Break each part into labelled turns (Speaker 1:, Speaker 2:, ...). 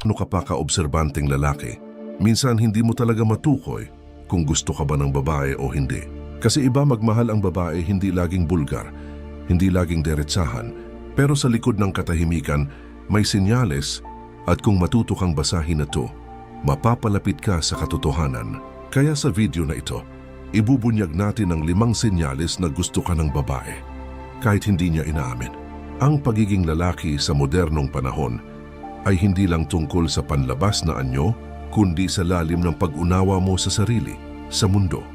Speaker 1: gaano ka pa kaobserbanteng lalaki. Minsan hindi mo talaga matukoy kung gusto ka ba ng babae o hindi. Kasi iba magmahal ang babae hindi laging bulgar, hindi laging deretsahan, pero sa likod ng katahimikan may senyales at kung matuto kang basahin ito, mapapalapit ka sa katotohanan. Kaya sa video na ito, ibubunyag natin ang 5 senyales na gusto ka ng babae, kahit hindi niya inaamin. Ang pagiging lalaki sa modernong panahon ay hindi lang tungkol sa panlabas na anyo, kundi sa lalim ng pag-unawa mo sa sarili, sa mundo,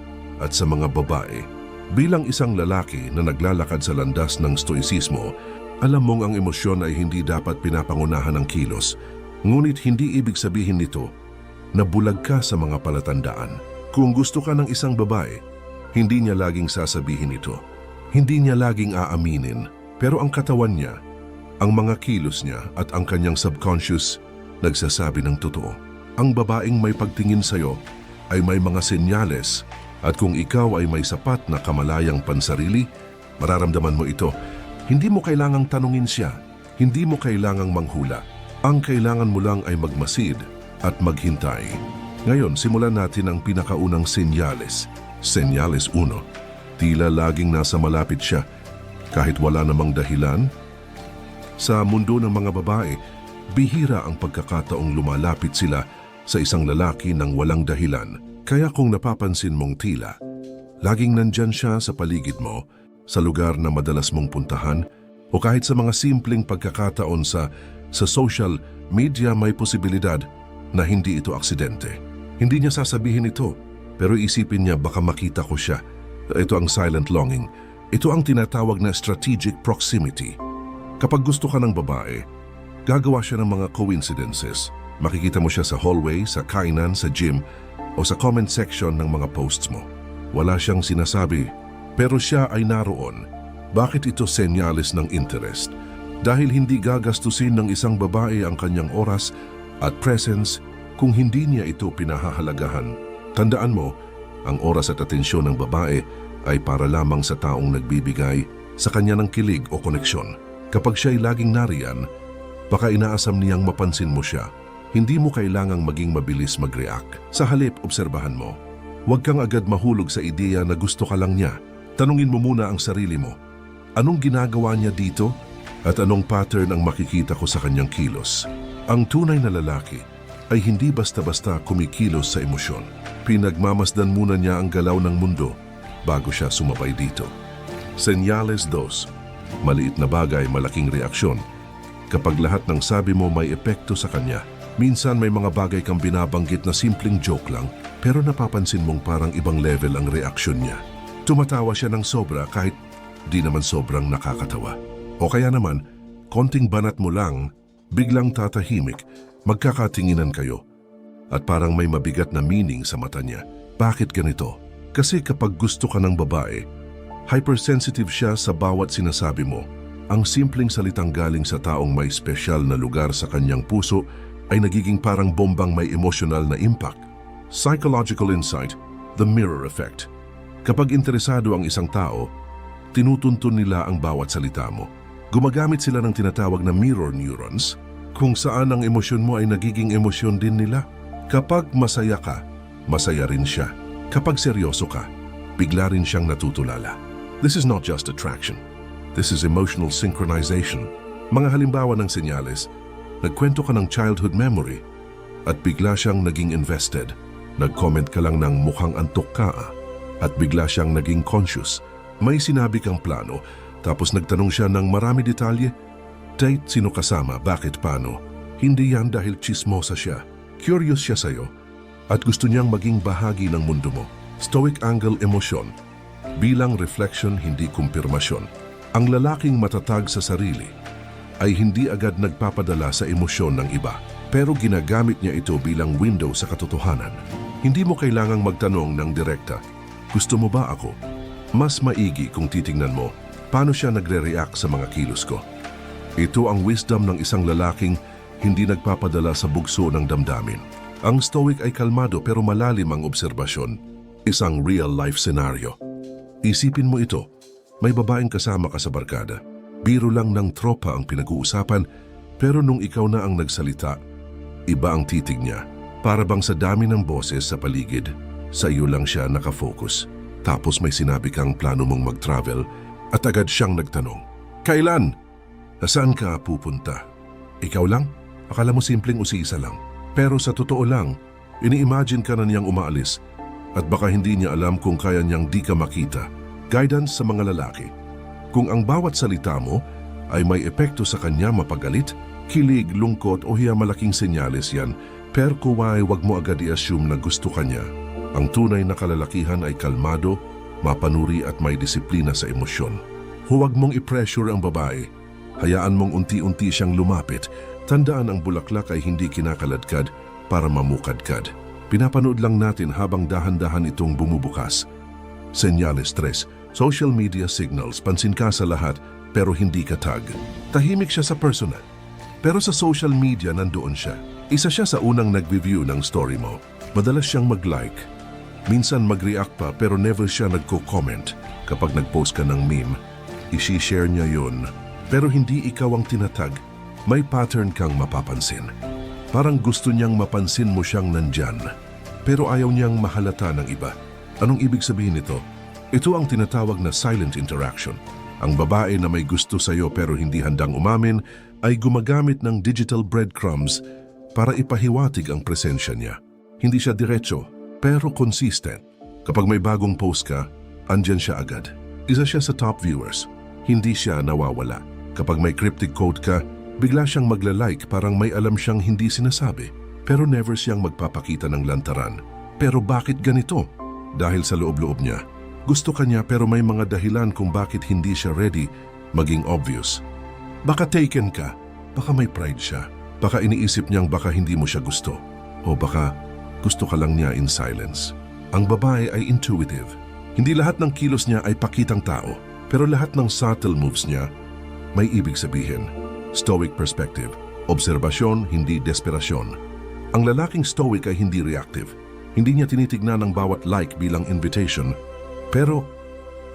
Speaker 1: at sa mga babae. Bilang isang lalaki na naglalakad sa landas ng stoicismo, alam mong ang emosyon ay hindi dapat pinapangunahan ng kilos, ngunit hindi ibig sabihin nito na bulag ka sa mga palatandaan. Kung gusto ka ng isang babae, hindi niya laging sasabihin ito. Hindi niya laging aaminin, pero ang katawan niya, ang mga kilos niya at ang kanyang subconscious nagsasabi ng totoo. Ang babaeng may pagtingin sa'yo ay may mga senyales at kung ikaw ay may sapat na kamalayang pansarili, mararamdaman mo ito. Hindi mo kailangang tanungin siya, hindi mo kailangang manghula. Ang kailangan mo lang ay magmasid at maghintay. Ngayon, simulan natin ang pinakaunang senyales. Senyales 1. Tila laging nasa malapit siya, kahit wala namang dahilan. Sa mundo ng mga babae, bihira ang pagkakataong lumalapit sila sa isang lalaki ng walang dahilan. Kaya kung napapansin mong tila, laging nandyan siya sa paligid mo, sa lugar na madalas mong puntahan, o kahit sa mga simpleng pagkakataon sa social media, may posibilidad na hindi ito aksidente. Hindi niya sasabihin ito, pero isipin niya baka makita ko siya. Ito ang silent longing. Ito ang tinatawag na strategic proximity. Kapag gusto ka ng babae, gagawa siya ng mga coincidences. Makikita mo siya sa hallway, sa kainan, sa gym, o sa comment section ng mga posts mo. Wala siyang sinasabi, pero siya ay naroon. Bakit ito senyales ng interest? Dahil hindi gagastusin ng isang babae ang kanyang oras at presence kung hindi niya ito pinahahalagahan. Tandaan mo, ang oras at atensyon ng babae ay para lamang sa taong nagbibigay sa kanya ng kilig o koneksyon. Kapag siya'y laging nariyan, baka inaasam niyang mapansin mo siya. Hindi mo kailangang maging mabilis mag-react. Sa halip, obserbahan mo. Huwag kang agad mahulog sa ideya na gusto ka lang niya. Tanungin mo muna ang sarili mo. Anong ginagawa niya dito? At anong pattern ang makikita ko sa kanyang kilos? Ang tunay na lalaki ay hindi basta-basta kumikilos sa emosyon. Pinagmamasdan muna niya ang galaw ng mundo bago siya sumabay dito. Senyales 2. Maliit na bagay, malaking reaksyon. Kapag lahat ng sabi mo may epekto sa kanya, minsan may mga bagay kang binabanggit na simpleng joke lang, pero napapansin mong parang ibang level ang reaksyon niya. Tumatawa siya ng sobra kahit di naman sobrang nakakatawa. O kaya naman, konting banat mo lang, biglang tatahimik, magkakatinginan kayo. At parang may mabigat na meaning sa mata niya. Bakit ganito? Kasi kapag gusto ka ng babae, hypersensitive siya sa bawat sinasabi mo. Ang simpleng salitang galing sa taong may espesyal na lugar sa kanyang puso ay nagiging parang bombang may emotional na impact. Psychological insight, the mirror effect. Kapag interesado ang isang tao, tinutuntun nila ang bawat salita mo. Gumagamit sila ng tinatawag na mirror neurons, kung saan ang emosyon mo ay nagiging emosyon din nila. Kapag masaya ka, masaya rin siya. Kapag seryoso ka, bigla rin siyang natutulala. This is not just attraction. This is emotional synchronization. Mga halimbawa ng senyales, nagkwento ka ng childhood memory at bigla siyang naging invested. Nag-comment ka lang ng mukhang antok ka at bigla siyang naging conscious. May sinabi kang plano tapos nagtanong siya ng marami detalye. Date, sino kasama, bakit, paano? Hindi yan dahil chismosa siya. Curious siya sa'yo at gusto niyang maging bahagi ng mundo mo. Stoic angle emosyon. Bilang reflection, hindi kumpirmasyon. Ang lalaking matatag sa sarili ay hindi agad nagpapadala sa emosyon ng iba, pero ginagamit niya ito bilang window sa katotohanan. Hindi mo kailangang magtanong ng direkta, gusto mo ba ako? Mas maigi kung titingnan mo paano siya nagre-react sa mga kilos ko. Ito ang wisdom ng isang lalaking hindi nagpapadala sa bugso ng damdamin. Ang stoic ay kalmado pero malalim ang obserbasyon. Isang real-life scenario. Isipin mo ito, may babaeng kasama ka sa barkada. Biro lang ng tropa ang pinag-uusapan, pero nung ikaw na ang nagsalita, Iba ang titig niya. Para bang sa dami ng boses sa paligid, sa iyo lang siya nakafocus. Tapos may sinabi kang plano mong mag-travel at agad siyang nagtanong, "Kailan? Saan ka pupunta?" Ikaw lang? Akala mo simpleng usisa lang. Pero sa totoo lang, ini-imagine ka na niyang umaalis at baka hindi niya alam kung kaya niyang di ka makita. Guidance sa mga lalaki. Kung ang bawat salita mo ay may epekto sa kanya mapagalit, kilig, lungkot o hiya, malaking senyales yan. Pero kuway, wag mo agad i-assume na gusto ka niya. Ang tunay na kalalakihan ay kalmado, mapanuri at may disiplina sa emosyon. Huwag mong i-pressure ang babae. Hayaan mong unti-unti siyang lumapit. Tandaan, ang bulaklak ay hindi kinakaladkad para mamukadkad. Pinapanood lang natin habang dahan-dahan itong bumubukas. Senyales 3. Social media signals. Pansin ka sa lahat pero hindi ka tag. Tahimik siya sa personal. Pero sa social media nandoon siya. Isa siya sa unang nag-review ng story mo. Madalas siyang mag-like. Minsan mag-react pa pero never siya nagko-comment. Kapag nag-post ka ng meme, isi-share niya yun. Pero hindi ikaw ang tinatag. May pattern kang mapapansin. Parang gusto niyang mapansin mo siyang nandyan. Pero ayaw niyang mahalata ng iba. Anong ibig sabihin nito? Ito ang tinatawag na silent interaction. Ang babae na may gusto sa'yo pero hindi handang umamin ay gumagamit ng digital breadcrumbs para ipahiwatig ang presensya niya. Hindi siya diretso, pero consistent. Kapag may bagong post ka, andyan siya agad. Isa siya sa top viewers. Hindi siya nawawala. Kapag may cryptic quote ka, bigla siyang magla-like, parang may alam siyang hindi sinasabi. Pero never siyang magpapakita ng lantaran. Pero bakit ganito? Dahil sa loob-loob niya. Gusto ka niya pero may mga dahilan kung bakit hindi siya ready maging obvious. Baka taken ka, baka may pride siya, baka iniisip niyang baka hindi mo siya gusto, o baka gusto ka lang niya in silence. Ang babae ay intuitive. Hindi lahat ng kilos niya ay pakitang tao, pero lahat ng subtle moves niya may ibig sabihin. Stoic perspective, obserbasyon, hindi desperasyon. Ang lalaking stoic ay hindi reactive. Hindi niya tinitignan ang bawat like bilang invitation, pero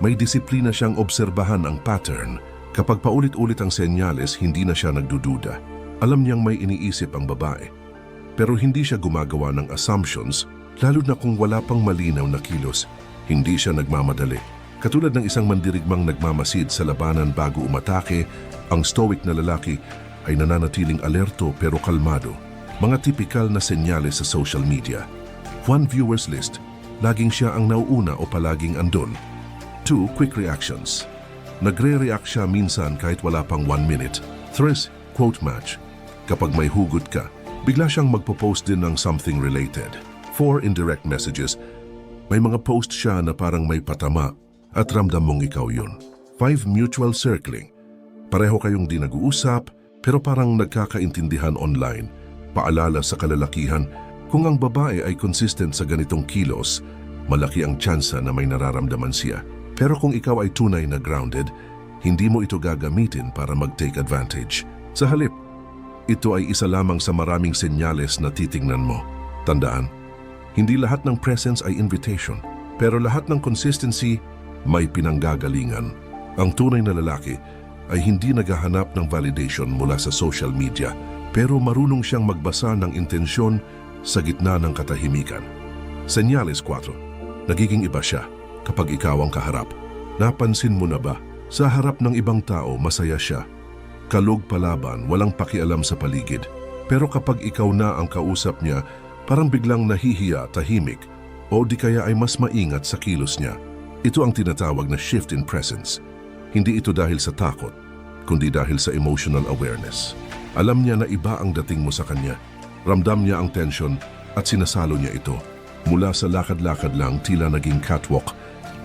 Speaker 1: may disiplina siyang obserbahan ang pattern. Kapag paulit-ulit ang senyales, hindi na siya nagdududa. Alam niyang may iniisip ang babae. Pero hindi siya gumagawa ng assumptions, lalo na kung wala pang malinaw na kilos. Hindi siya nagmamadali. Katulad ng isang mandirigmang nagmamasid sa labanan bago umatake, ang stoic na lalaki ay nananatiling alerto pero kalmado. Mga tipikal na senyales sa social media. 1. Viewers list. Laging siya ang nauuna o palaging andun. 2. Quick reactions. Nagre-react siya minsan kahit wala pang 1 minute. 3. Quote match. Kapag may hugot ka, bigla siyang magpo-post din ng something related. 4. Indirect messages. May mga post siya na parang may patama at ramdam mong ikaw yun. 5. Mutual circling. Pareho kayong di nag-uusap pero parang nagkakaintindihan online. Paalala sa kalalakihan, kung ang babae ay consistent sa ganitong kilos, malaki ang tsansa na may nararamdaman siya. Pero kung ikaw ay tunay na grounded, hindi mo ito gagamitin para mag-take advantage. Sa halip, ito ay isa lamang sa maraming senyales na titingnan mo. Tandaan, hindi lahat ng presence ay invitation, pero lahat ng consistency may pinanggagalingan. Ang tunay na lalaki ay hindi naghahanap ng validation mula sa social media, pero marunong siyang magbasa ng intensyon sa gitna ng katahimikan. Senyales 4. Nagiging iba siya kapag ikaw ang kaharap. Napansin mo na ba? Sa harap ng ibang tao, masaya siya. Kalog palaban, walang pakialam sa paligid. Pero kapag ikaw na ang kausap niya, parang biglang nahihiya, tahimik, o di kaya ay mas maingat sa kilos niya. Ito ang tinatawag na shift in presence. Hindi ito dahil sa takot, kundi dahil sa emotional awareness. Alam niya na iba ang dating mo sa kanya. Ramdam niya ang tension at sinasalo niya ito. Mula sa lakad-lakad lang, tila naging catwalk.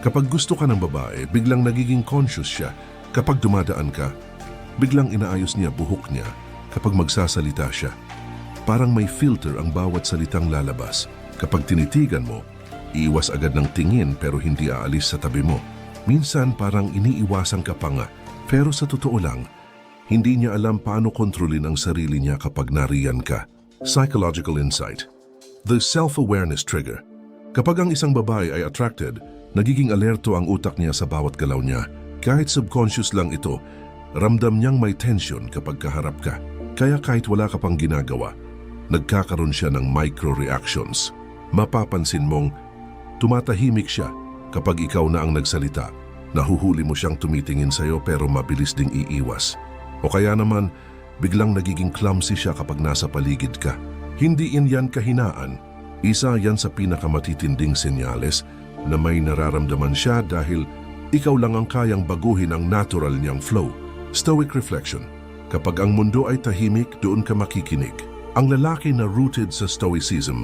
Speaker 1: Kapag gusto ka ng babae, biglang nagiging conscious siya. Kapag dumadaan ka, biglang inaayos niya buhok niya. Kapag magsasalita siya, parang may filter ang bawat salitang lalabas. Kapag tinitigan mo, iiwas agad ng tingin pero hindi aalis sa tabi mo. Minsan parang iniiwasan ka pa nga. Pero sa totoo lang, hindi niya alam paano kontrolin ang sarili niya kapag nariyan ka. Psychological insight. The self-awareness trigger. Kapag ang isang babae ay attracted, nagiging alerto ang utak niya sa bawat galaw niya. Kahit subconscious lang ito, ramdam niyang may tension kapag kaharap ka. Kaya kahit wala ka pang ginagawa, nagkakaroon siya ng micro-reactions. Mapapansin mong tumatahimik siya kapag ikaw na ang nagsalita. Nahuhuli mo siyang tumitingin sa'yo pero mabilis ding iiwas. O kaya naman, biglang nagiging clumsy siya kapag nasa paligid ka. Hindi yan kahinaan. Isa yan sa pinakamatitinding senyales na may nararamdaman siya dahil ikaw lang ang kayang baguhin ang natural niyang flow. Stoic reflection. Kapag ang mundo ay tahimik, doon ka makikinig. Ang lalaki na rooted sa stoicism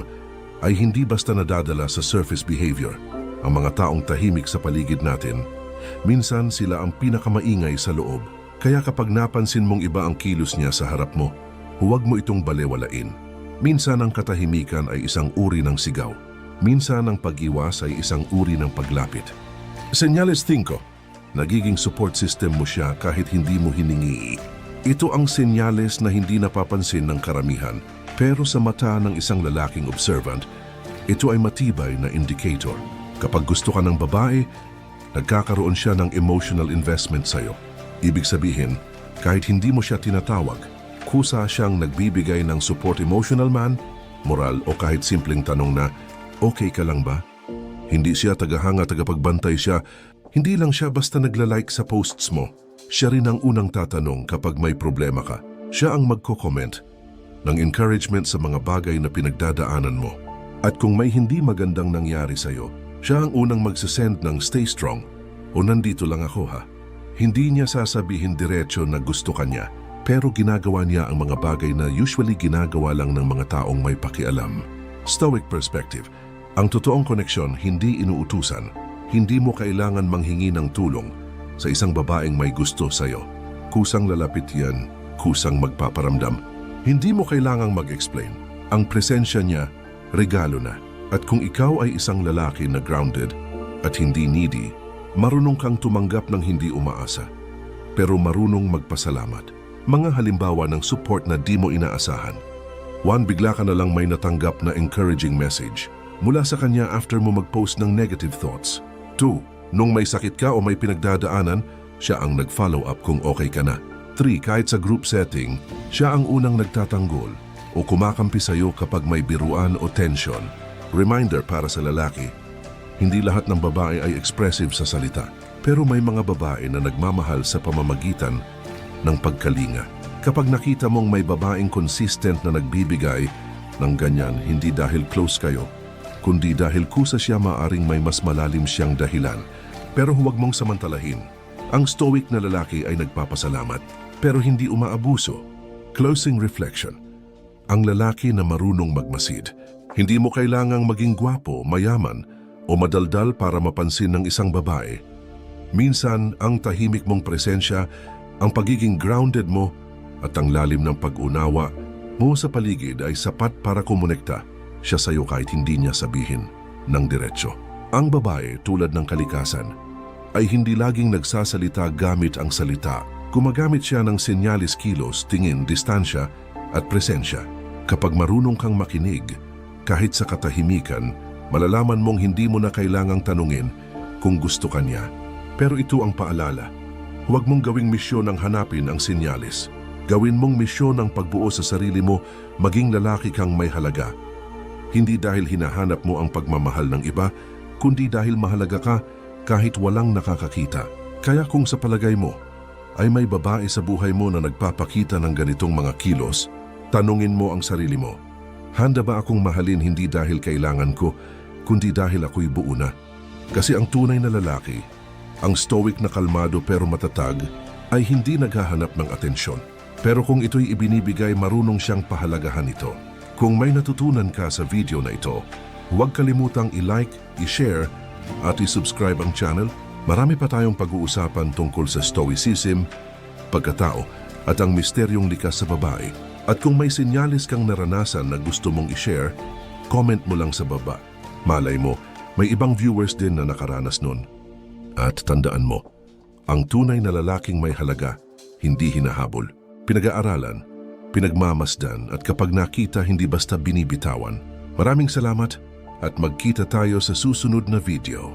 Speaker 1: ay hindi basta nadadala sa surface behavior. Ang mga taong tahimik sa paligid natin, minsan sila ang pinakamaingay sa loob. Kaya kapag napansin mong iba ang kilos niya sa harap mo, huwag mo itong balewalain. Minsan ang katahimikan ay isang uri ng sigaw. Minsan ang pag-iwas ay isang uri ng paglapit. Senyales 5. Nagiging support system mo siya kahit hindi mo hiningi. Ito ang senyales na hindi napapansin ng karamihan. Pero sa mata ng isang lalaking observant, ito ay matibay na indicator. Kapag gusto ka ng babae, nagkakaroon siya ng emotional investment sa'yo. Ibig sabihin, kahit hindi mo siya tinatawag, kusa siyang nagbibigay ng support emotional man, moral o kahit simpleng tanong na, okay ka lang ba? Hindi siya tagahanga, tagapagbantay siya. Hindi lang siya basta naglalike sa posts mo. Siya rin ang unang tatanong kapag may problema ka. Siya ang magko-comment ng encouragement sa mga bagay na pinagdadaanan mo. At kung may hindi magandang nangyari sa'yo, siya ang unang magsasend ng stay strong o nandito lang ako ha. Hindi niya sasabihin diretso na gusto ka niya, pero ginagawa niya ang mga bagay na usually ginagawa lang ng mga taong may pakialam. Stoic perspective. Ang totoong koneksyon hindi inuutusan. Hindi mo kailangan manghingi ng tulong sa isang babaeng may gusto sa'yo. Kusang lalapit yan, kusang magpaparamdam. Hindi mo kailangang mag-explain. Ang presensya niya, regalo na. At kung ikaw ay isang lalaki na grounded at hindi needy, marunong kang tumanggap ng hindi umaasa, pero marunong magpasalamat. Mga halimbawa ng support na di mo inaasahan. 1. Bigla ka na lang may natanggap na encouraging message mula sa kanya after mo mag-post ng negative thoughts. 2. Nung may sakit ka o may pinagdadaanan, siya ang nag-follow up kung okay ka na. 3. Kahit sa group setting, siya ang unang nagtatanggol o kumakampi sa'yo kapag may biruan o tension. Reminder para sa lalaki, hindi lahat ng babae ay expressive sa salita, pero may mga babae na nagmamahal sa pamamagitan ng pagkalinga. Kapag nakita mong may babaeng consistent na nagbibigay ng ganyan, hindi dahil close kayo, kundi dahil kusa siya, maaring may mas malalim siyang dahilan. Pero huwag mong samantalahin. Ang stoic na lalaki ay nagpapasalamat, pero hindi umaabuso. Closing reflection. Ang lalaki na marunong magmasid. Hindi mo kailangang maging gwapo, mayaman, o madaldal para mapansin ng isang babae. Minsan, ang tahimik mong presensya, ang pagiging grounded mo, at ang lalim ng pag-unawa mo sa paligid ay sapat para kumonekta siya sa'yo kahit hindi niya sabihin ng diretsyo. Ang babae, tulad ng kalikasan, ay hindi laging nagsasalita gamit ang salita. Gumagamit siya ng senyalis, kilos, tingin, distansya at presensya. Kapag marunong kang makinig, kahit sa katahimikan, malalaman mong hindi mo na kailangang tanungin kung gusto ka niya. Pero ito ang paalala. Huwag mong gawing misyon ang hanapin ang senyalis. Gawin mong misyon ang pagbuo sa sarili mo, maging lalaki kang may halaga. Hindi dahil hinahanap mo ang pagmamahal ng iba, kundi dahil mahalaga ka kahit walang nakakakita. Kaya kung sa palagay mo ay may babae sa buhay mo na nagpapakita ng ganitong mga kilos, tanungin mo ang sarili mo. Handa ba akong mahalin hindi dahil kailangan ko, kundi dahil ako'y buo na? Kasi ang tunay na lalaki, ang stoic na kalmado pero matatag, ay hindi naghahanap ng atensyon. Pero kung ito'y ibinibigay, marunong siyang pahalagahan ito. Kung may natutunan ka sa video na ito, huwag kalimutang i-like, i-share, at i-subscribe ang channel. Marami pa tayong pag-uusapan tungkol sa stoicism, pagkatao, at ang misteryong likas sa babae. At kung may sinyalis kang naranasan na gusto mong i-share, comment mo lang sa baba. Malay mo, may ibang viewers din na nakaranas nun. At tandaan mo, ang tunay na lalaking may halaga, hindi hinahabol. Pinag-aaralan, pinagmamasdan, at kapag nakita, hindi basta binibitawan. Maraming salamat at magkita tayo sa susunod na video.